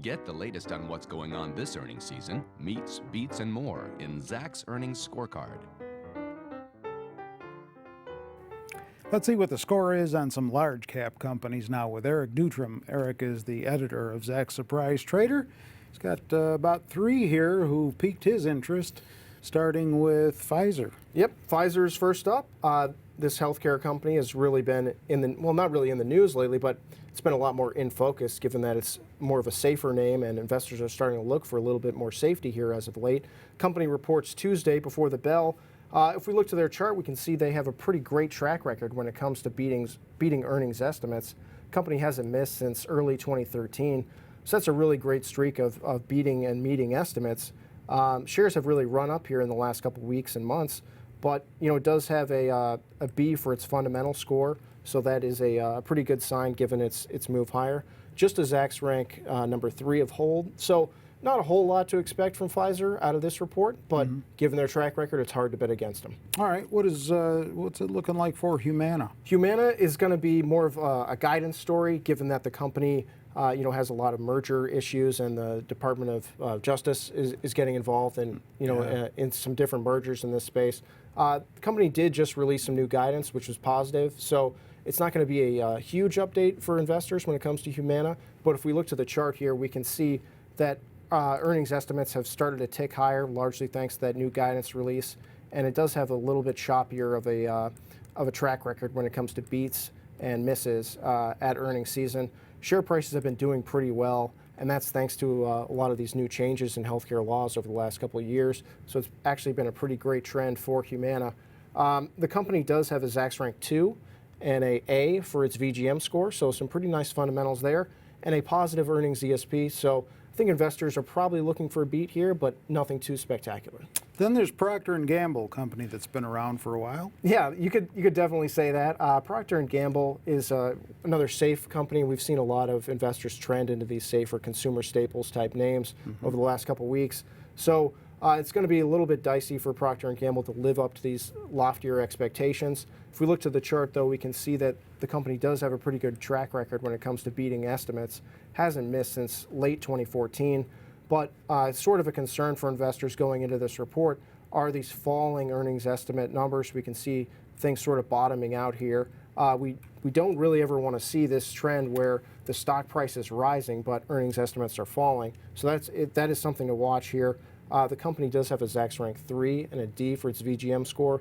Get the latest on what's going on this earnings season, meets, beats, and more in Zach's Earnings Scorecard. Let's see what the score is on some large cap companies now with Eric Dutram. Eric is the editor of Zach's Surprise Trader. He's got about three here who piqued his interest, starting with Pfizer. Yep, Pfizer's first up. This healthcare company has really been not really in the news lately, but it's been a lot more in focus given that it's more of a safer name and investors are starting to look for a little bit more safety here as of late. Company reports Tuesday before the bell. If we look to their chart, we can see they have a pretty great track record when it comes to beating earnings estimates. Company hasn't missed since early 2013, so that's a really great streak of beating and meeting estimates. Shares have really run up here in the last couple weeks and months, but it does have a B for its fundamental score, so that is a pretty good sign given its move higher. Just as Zach's rank number 3 of hold, so not a whole lot to expect from Pfizer out of this report, but given their track record, it's hard to bet against them. All right, what's it looking like for Humana? Humana is going to be more of a guidance story, given that the company has a lot of merger issues, and the Department of Justice is getting involved in in some different mergers in this space. The company did just release some new guidance, which was positive. So it's not going to be a huge update for investors when it comes to Humana. But if we look to the chart here, we can see that earnings estimates have started to tick higher, largely thanks to that new guidance release. And it does have a little bit choppier of a track record when it comes to beats and misses at earnings season. Share prices have been doing pretty well, and that's thanks to a lot of these new changes in healthcare laws over the last couple of years. So it's actually been a pretty great trend for Humana. The company does have a Zacks rank 2 and a A for its VGM score, so some pretty nice fundamentals there, and a positive earnings ESP. So I think investors are probably looking for a beat here, but nothing too spectacular. Then there's Procter Gamble, company that's been around for a while. Yeah, you could definitely say that. Procter Gamble is another safe company. We've seen a lot of investors trend into these safer consumer staples type names over the last couple of weeks. So it's going to be a little bit dicey for Procter Gamble to live up to these loftier expectations. If we look to the chart, though, we can see that the company does have a pretty good track record when it comes to beating estimates. Hasn't missed since late 2014. But it's sort of a concern for investors going into this report are these falling earnings estimate numbers. We can see things sort of bottoming out here. We don't really ever want to see this trend where the stock price is rising, but earnings estimates are falling. So that is something to watch here. The company does have a Zacks rank 3 and a D for its VGM score,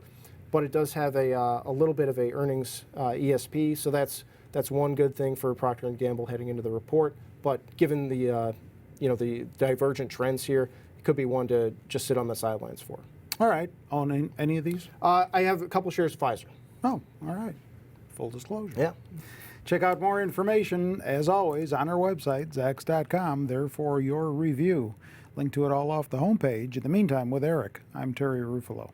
but it does have a little bit of a earnings ESP. So that's one good thing for Procter & Gamble heading into the report. But given the the divergent trends here, it could be one to just sit on the sidelines for. All right. Own any of these? I have a couple shares of Pfizer. Oh, all right. Full disclosure. Yeah. Check out more information, as always, on our website, Zacks.com, there for your review. Link to it all off the homepage. In the meantime, with Eric, I'm Terry Ruffalo.